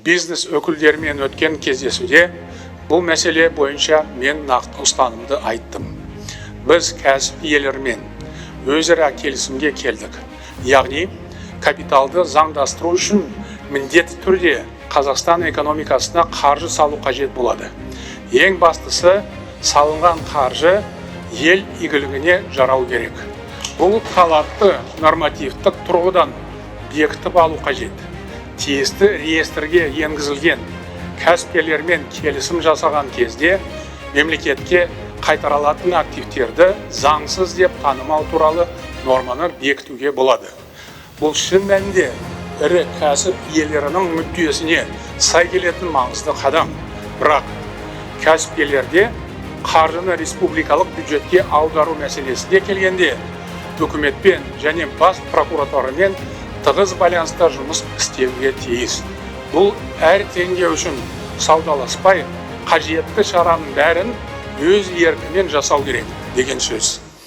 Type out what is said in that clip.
бизнес өкілдерімен өткен кездесуде бұл мәселе бойынша мен нақты ұстанымды айттым. Біз кәсіп иелерімен өзара келісімге келдік. Яғни, капиталды заңдастыру үшін міндетті түрде Қазақстан экономикасына қаржы салу қажет болады. Ең бастысы, салынған қаржы ел игілігіне жарау керек. Бұл талапты нормативтік тұрғыдан бекітіп алу қажет. Тиісті реестрге енгізілген кәсіпкерлермен келісім жасаған кезде мемлекетке қайтарылатын активтерді заңсыз деп танымау туралы норманы бекітуге болады. Бұл шын мәнінде ірі кәсіп иелерінің мүддесіне сай келетін маңызды қадам. Бірақ кәсіпкерлерде қаржыны республикалық бюджетке аудару мәселесіне келгенде үкіметпен және бас прокуратурамен тығыз байланыста жұмыс істеуге тиіс. Бұл әр теңге үшін саудаласпай, қажетті шараның бәрін өз еркімен жасау керек деген сөз.